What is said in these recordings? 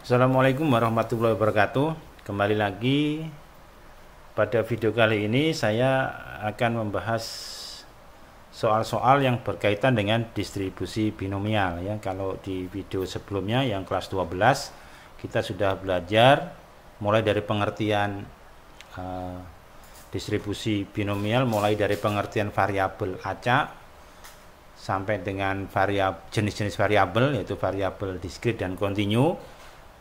Assalamualaikum warahmatullahi wabarakatuh. Kembali lagi pada video kali ini saya akan membahas soal-soal yang berkaitan dengan distribusi binomial ya. Kalau di video sebelumnya yang kelas 12 kita sudah belajar mulai dari pengertian distribusi binomial, mulai dari pengertian variabel acak sampai dengan jenis-jenis variabel, yaitu variabel diskrit dan kontinu.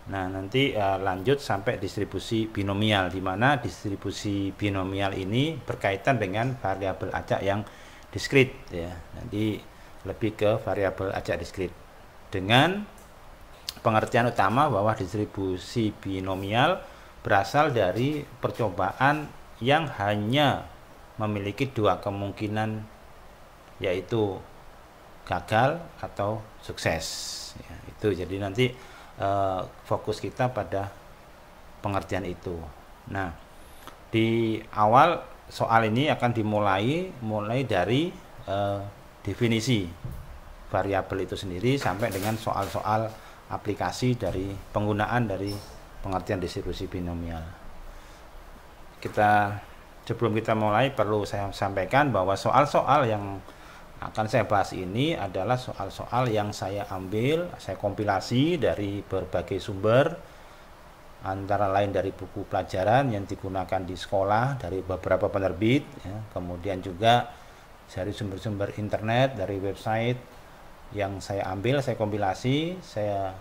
Nah, nanti lanjut sampai distribusi binomial, di mana distribusi binomial ini berkaitan dengan variabel acak yang diskrit ya. Nanti lebih ke variabel acak diskrit dengan pengertian utama bahwa distribusi binomial berasal dari percobaan yang hanya memiliki dua kemungkinan, yaitu gagal atau sukses ya, itu. Jadi nanti fokus kita pada pengertian itu. Nah, di awal soal ini akan dimulai dari definisi variabel itu sendiri sampai dengan soal-soal aplikasi dari penggunaan dari pengertian distribusi binomial. Sebelum kita mulai, perlu saya sampaikan bahwa soal-soal yang akan saya bahas ini adalah soal-soal yang saya kompilasi dari berbagai sumber, antara lain dari buku pelajaran yang digunakan di sekolah, dari beberapa penerbit ya, kemudian juga dari sumber-sumber internet, dari website yang saya kompilasi, saya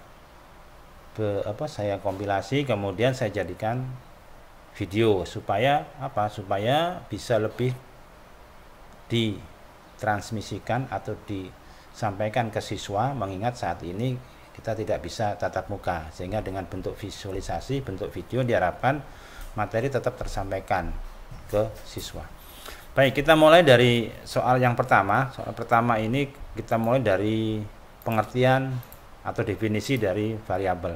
kompilasi, kemudian saya jadikan video supaya bisa lebih ditransmisikan atau disampaikan ke siswa, mengingat saat ini kita tidak bisa tatap muka, sehingga dengan bentuk visualisasi, bentuk video, diharapkan materi tetap tersampaikan ke siswa. Baik, kita mulai dari soal yang pertama. Soal pertama ini kita mulai dari pengertian atau definisi dari variabel.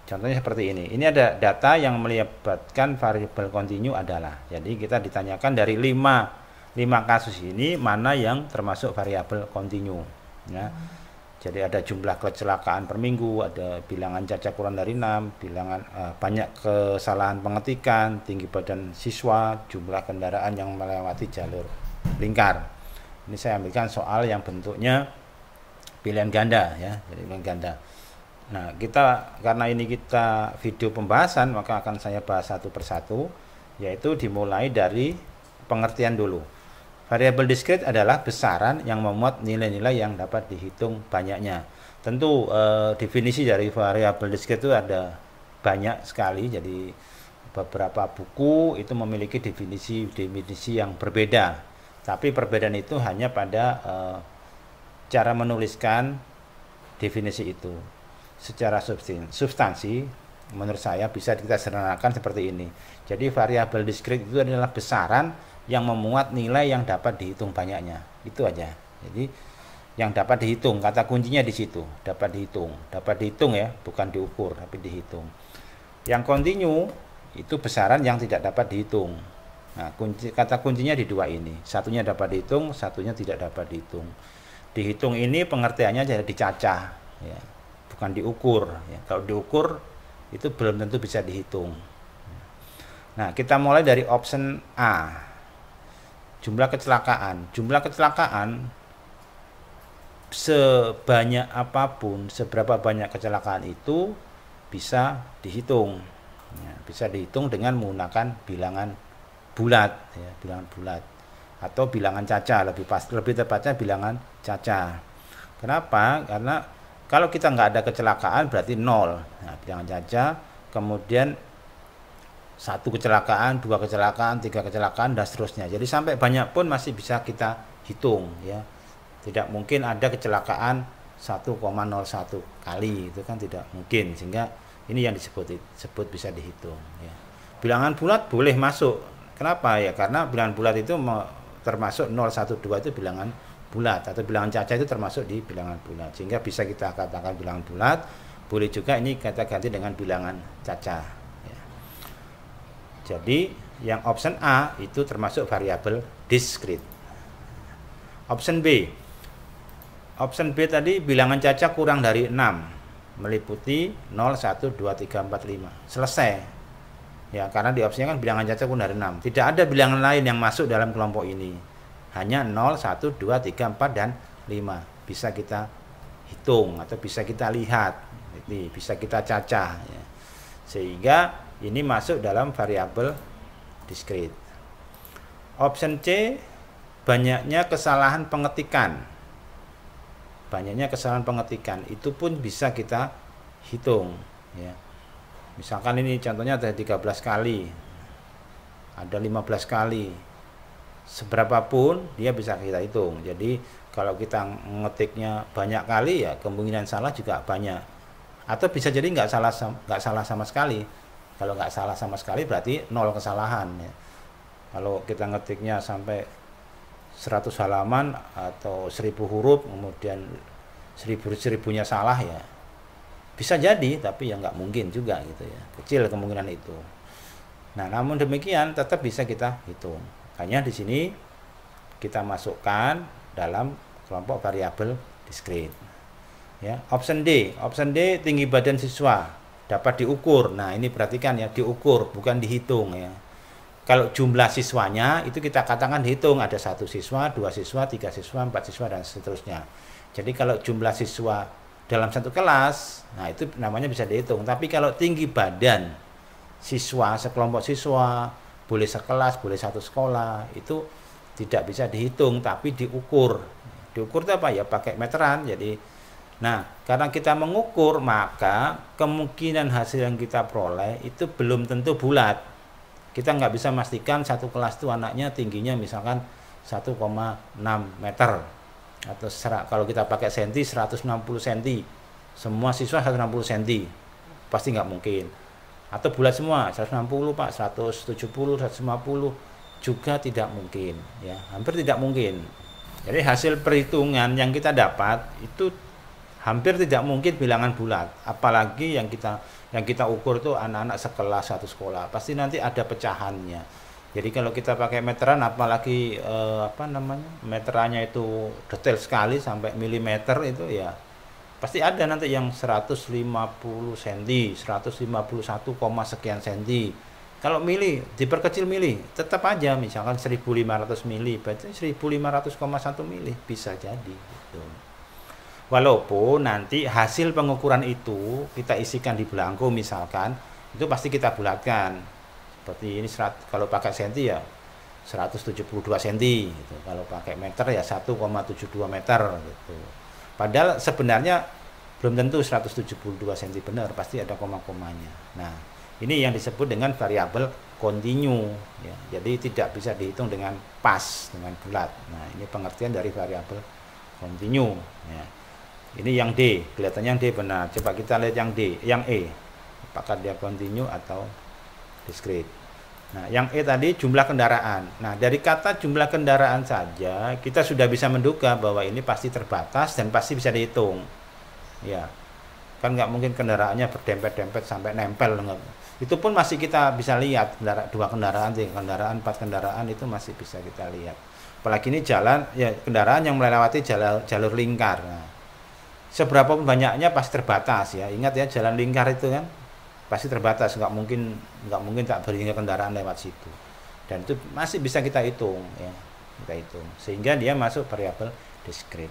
Contohnya seperti ini. Ini ada data yang melibatkan variabel kontinu adalah. Jadi kita ditanyakan dari 5 kasus ini mana yang termasuk variabel kontinu ya. Jadi ada jumlah kecelakaan per minggu, ada bilangan cacat kurang dari 6, bilangan banyak kesalahan pengetikan, tinggi badan siswa, jumlah kendaraan yang melewati jalur lingkar. Ini saya ambilkan soal yang bentuknya pilihan ganda ya, jadi pilihan ganda. Nah, karena ini kita video pembahasan, maka akan saya bahas satu persatu, yaitu dimulai dari pengertian dulu. Variabel diskrit adalah besaran yang memuat nilai-nilai yang dapat dihitung banyaknya. Tentu definisi dari variabel diskrit itu ada banyak sekali, jadi beberapa buku itu memiliki definisi yang berbeda. Tapi perbedaan itu hanya pada cara menuliskan definisi itu. Secara substansi, menurut saya bisa kita sederhanakan seperti ini. Jadi variabel diskrit itu adalah besaran yang memuat nilai yang dapat dihitung banyaknya. Itu aja. Jadi yang dapat dihitung, kata kuncinya di situ, dapat dihitung ya, bukan diukur tapi dihitung. Yang kontinu itu besaran yang tidak dapat dihitung. Nah, kata kuncinya di dua ini. Satunya dapat dihitung, satunya tidak dapat dihitung. Dihitung ini pengertiannya jadi dicacah ya, bukan diukur ya. Kalau diukur itu belum tentu bisa dihitung. Nah, kita mulai dari option A. Jumlah kecelakaan sebanyak apapun, seberapa banyak kecelakaan itu bisa dihitung ya, bisa dihitung dengan menggunakan bilangan bulat ya, bilangan bulat atau bilangan caca, lebih tepatnya bilangan caca. Kenapa? Karena kalau kita nggak ada kecelakaan berarti 0. Nah, bilangan caca, kemudian 1 kecelakaan, 2 kecelakaan, 3 kecelakaan, dan seterusnya. Jadi sampai banyak pun masih bisa kita hitung ya. Tidak mungkin ada kecelakaan 1,01 kali, itu kan tidak mungkin, sehingga ini yang disebut bisa dihitung ya. Bilangan bulat boleh masuk. Kenapa ya? Karena bilangan bulat itu termasuk 0, 1, 2 itu bilangan bulat, atau bilangan caca itu termasuk di bilangan bulat, sehingga bisa kita katakan bilangan bulat. Boleh juga ini kita ganti dengan bilangan caca ya. Jadi yang option A itu termasuk variabel diskrit. Option B tadi bilangan caca kurang dari 6. meliputi 0, 1, 2, 3, 4, 5. Selesai. Ya, karena di opsinya kan bilangan cacat kurang dari 6. Tidak ada bilangan lain yang masuk dalam kelompok ini. Hanya 0, 1, 2, 3, 4, dan 5. Bisa kita hitung atau bisa kita lihat. Jadi, bisa kita cacah. Ya. Sehingga ini masuk dalam variabel diskrit. Option C, banyaknya kesalahan pengetikan. Banyaknya kesalahan pengetikan itu pun bisa kita hitung. Ya. Misalkan ini contohnya ada 13 kali, ada 15 kali. Seberapapun dia bisa kita hitung. Jadi kalau kita ngetiknya banyak kali, ya kemungkinan salah juga banyak. Atau bisa jadi nggak salah sama sekali. Kalau nggak salah sama sekali berarti 0 kesalahan. Ya. Kalau kita ngetiknya sampai 100 halaman atau 1000 huruf, kemudian 1000-1000-nya salah, ya bisa jadi, tapi ya nggak mungkin juga gitu ya. Kecil kemungkinan itu. Nah, namun demikian tetap bisa kita hitung. Hanya di sini kita masukkan dalam kelompok variabel diskrit. Ya, option D tinggi badan siswa dapat diukur. Nah, ini perhatikan ya, diukur bukan dihitung ya. Kalau jumlah siswanya itu kita katakan dihitung, ada 1 siswa, 2 siswa, 3 siswa, 4 siswa, dan seterusnya. Jadi kalau jumlah siswa dalam satu kelas, nah itu namanya bisa dihitung. Tapi kalau tinggi badan siswa, sekelompok siswa, boleh sekelas, boleh satu sekolah, itu tidak bisa dihitung, tapi diukur. Diukur itu apa ya? Pakai meteran. Jadi, nah karena kita mengukur, maka kemungkinan hasil yang kita peroleh itu belum tentu bulat. Kita nggak bisa memastikan satu kelas itu anaknya tingginya misalkan 1,6 meter. Atau kalau kita pakai senti 160 cm. Semua siswa 160 cm. Pasti nggak mungkin. Atau bulat semua 160 Pak, 170, 150 juga tidak mungkin ya. Hampir tidak mungkin. Jadi hasil perhitungan yang kita dapat itu hampir tidak mungkin bilangan bulat, apalagi yang kita ukur itu anak-anak sekelas satu sekolah, pasti nanti ada pecahannya. Jadi kalau kita pakai meteran, apalagi meterannya itu detail sekali sampai milimeter itu ya, pasti ada nanti yang 150 cm, 151, sekian cm. Kalau mili diperkecil mili, tetap aja misalkan 1500 mili, berarti 1500,1 mili bisa jadi gitu. Walaupun nanti hasil pengukuran itu kita isikan di belangko misalkan, itu pasti kita bulatkan. Seperti ini kalau pakai senti ya 172 cm gitu. Kalau pakai meter ya 1,72 meter gitu. Padahal sebenarnya belum tentu 172 cm benar, pasti ada koma-komanya. Nah, ini yang disebut dengan variabel kontinu ya. Jadi tidak bisa dihitung dengan pas, dengan bulat. Nah, ini pengertian dari variabel kontinu ya. Ini yang D, kelihatannya yang D benar. Coba kita lihat yang D, yang E. Apakah dia kontinu atau diskrit. Nah, yang E tadi jumlah kendaraan. Nah, dari kata jumlah kendaraan saja kita sudah bisa menduga bahwa ini pasti terbatas dan pasti bisa dihitung. Ya. Kan nggak mungkin kendaraannya berdempet-dempet sampai nempel. Itu pun masih kita bisa lihat, 2 kendaraan, 3 kendaraan, 4 kendaraan itu masih bisa kita lihat. Apalagi ini jalan ya, kendaraan yang melewati jalur lingkar. Nah, seberapa banyaknya pasti terbatas ya. Ingat ya, jalan lingkar itu kan pasti terbatas, nggak mungkin tak berinya kendaraan lewat situ. Dan itu masih bisa kita hitung ya. Kita hitung. Sehingga dia masuk variabel diskrit.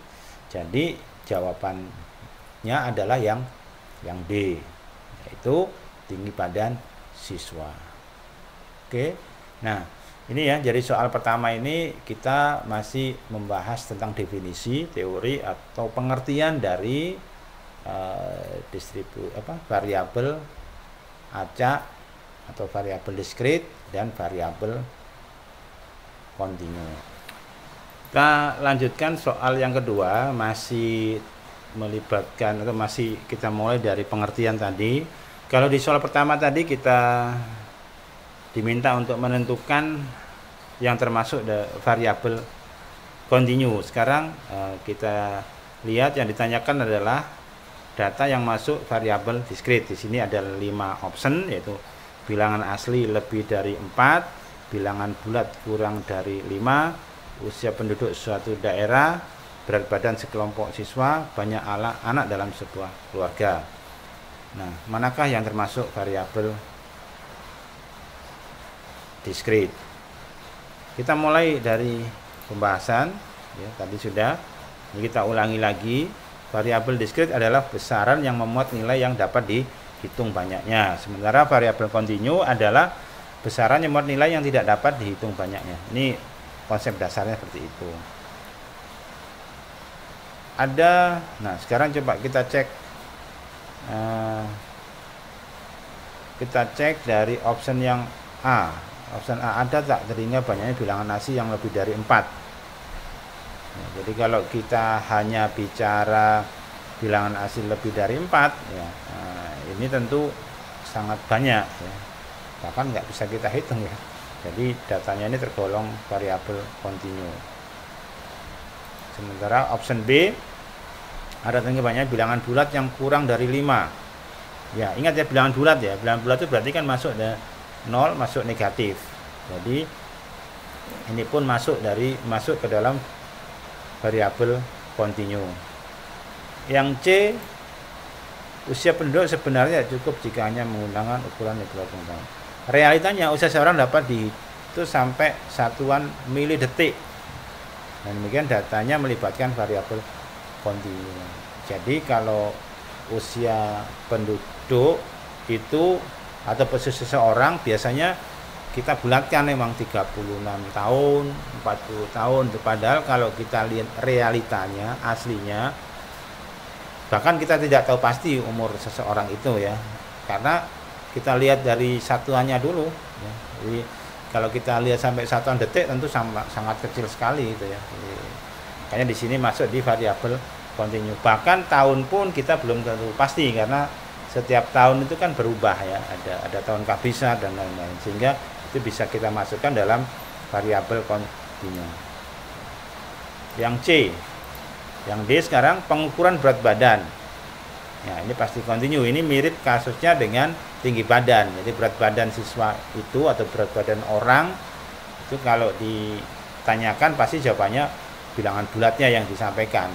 Jadi jawabannya adalah yang D, yaitu tinggi badan siswa. Oke. Nah, ini ya, jadi soal pertama ini kita masih membahas tentang definisi, teori atau pengertian dari variabel acak atau variabel diskrit dan variabel kontinu. Kita lanjutkan soal yang kedua, masih melibatkan atau masih kita mulai dari pengertian tadi. Kalau di soal pertama tadi kita diminta untuk menentukan yang termasuk variabel kontinu. Sekarang kita lihat yang ditanyakan adalah data yang masuk variabel diskrit. Di sini ada 5 option, yaitu bilangan asli lebih dari 4, bilangan bulat kurang dari 5, usia penduduk suatu daerah, berat badan sekelompok siswa, banyak anak dalam sebuah keluarga. Nah, manakah yang termasuk variabel diskrit? Kita mulai dari pembahasan ya, tadi sudah. Ini kita ulangi lagi. Variabel diskrit adalah besaran yang memuat nilai yang dapat dihitung banyaknya. Sementara variabel kontinu adalah besaran yang memuat nilai yang tidak dapat dihitung banyaknya. Ini konsep dasarnya seperti itu. Nah sekarang coba kita cek. Kita cek dari option yang A. Option A ada tak tadinya banyaknya bilangan asli yang lebih dari 4. Nah, jadi kalau kita hanya bicara bilangan asli lebih dari 4 ya, ini tentu sangat banyak ya. Bahkan nggak bisa kita hitung ya. Jadi datanya ini tergolong variabel kontinu. Sementara option B ada banyak bilangan bulat yang kurang dari 5. Ya, ingat ya bilangan bulat ya. Bilangan bulat itu berarti kan masuk dari 0 masuk negatif. Jadi ini pun masuk ke dalam variabel kontinu. Yang C, usia penduduk sebenarnya cukup jika hanya menggunakan ukuran nilai tahun. Realitanya usia seorang dapat dihitung sampai satuan milidetik. Dan demikian datanya melibatkan variabel kontinu. Jadi kalau usia penduduk itu atau seseorang biasanya kita bulatkan memang 36 tahun, 40 tahun. Padahal kalau kita lihat realitanya, aslinya, bahkan kita tidak tahu pasti umur seseorang itu ya. Karena kita lihat dari satuannya dulu ya. Jadi kalau kita lihat sampai satuan detik tentu sangat kecil sekali itu ya. Jadi, makanya di sini masuk di variabel kontinu. Bahkan tahun pun kita belum tentu pasti karena setiap tahun itu kan berubah ya. Ada tahun kabisat dan lain-lain. Sehingga itu bisa kita masukkan dalam variabel kontinu. Yang C, yang D sekarang pengukuran berat badan. Ya, ini pasti kontinu. Ini mirip kasusnya dengan tinggi badan. Jadi berat badan siswa itu atau berat badan orang itu kalau ditanyakan pasti jawabannya bilangan bulatnya yang disampaikan.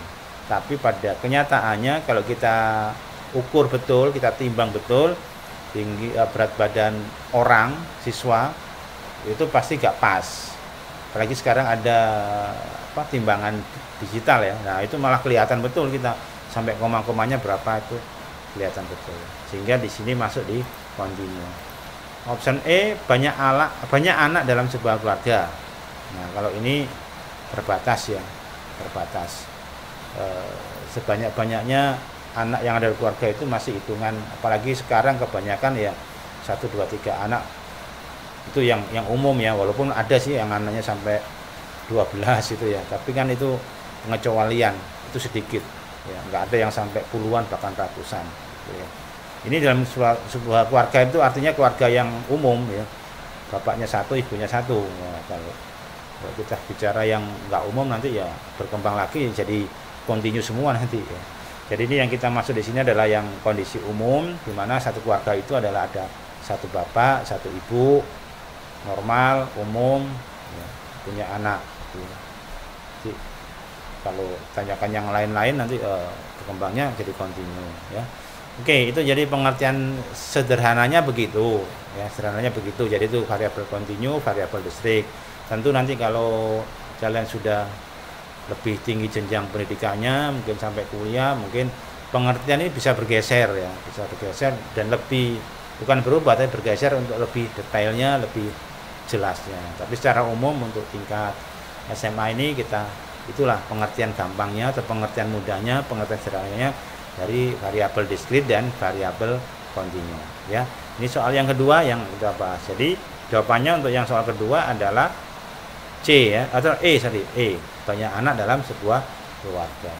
Tapi pada kenyataannya kalau kita ukur betul, kita timbang betul tinggi berat badan orang siswa itu pasti gak pas. Apalagi sekarang ada timbangan digital ya. Nah, itu malah kelihatan betul kita sampai koma-komanya berapa itu kelihatan betul. Sehingga di sini masuk di kontinu. Option E, banyak anak dalam sebuah keluarga. Nah, kalau ini terbatas ya, terbatas. Sebanyak-banyaknya anak yang ada di keluarga itu masih hitungan, apalagi sekarang kebanyakan ya 1, 2, 3 anak itu yang umum ya, walaupun ada sih yang anaknya sampai 12 itu ya, tapi kan itu pengecualian, itu sedikit ya, nggak ada yang sampai puluhan bahkan ratusan gitu ya. Ini dalam sebuah keluarga itu artinya keluarga yang umum ya, bapaknya 1, ibunya 1. Nah, kalau kita bicara yang nggak umum nanti ya berkembang lagi jadi kontinu semua nanti ya. Jadi ini yang kita maksud di sini adalah yang kondisi umum, di mana satu keluarga itu adalah ada satu bapak, satu ibu, normal, umum, ya, punya anak. Ya. Jadi, kalau tanyakan yang lain-lain nanti berkembangnya jadi kontinu. Ya. Oke, itu jadi pengertian sederhananya begitu. Ya, sederhananya begitu. Jadi itu variabel kontinu, variabel distrik. Tentu nanti kalau kalian sudah lebih tinggi jenjang pendidikannya, mungkin sampai kuliah, mungkin pengertian ini bisa bergeser ya, bisa bergeser dan lebih bukan berubah tapi bergeser untuk lebih detailnya, lebih jelasnya. Tapi secara umum untuk tingkat SMA ini itulah pengertian gampangnya atau pengertian mudahnya, pengertian sederhananya dari variabel diskrit dan variabel kontinu ya. Ini soal yang kedua yang kita bahas. Jadi jawabannya untuk yang soal kedua adalah C ya, atau E, banyak anak dalam sebuah keluarga.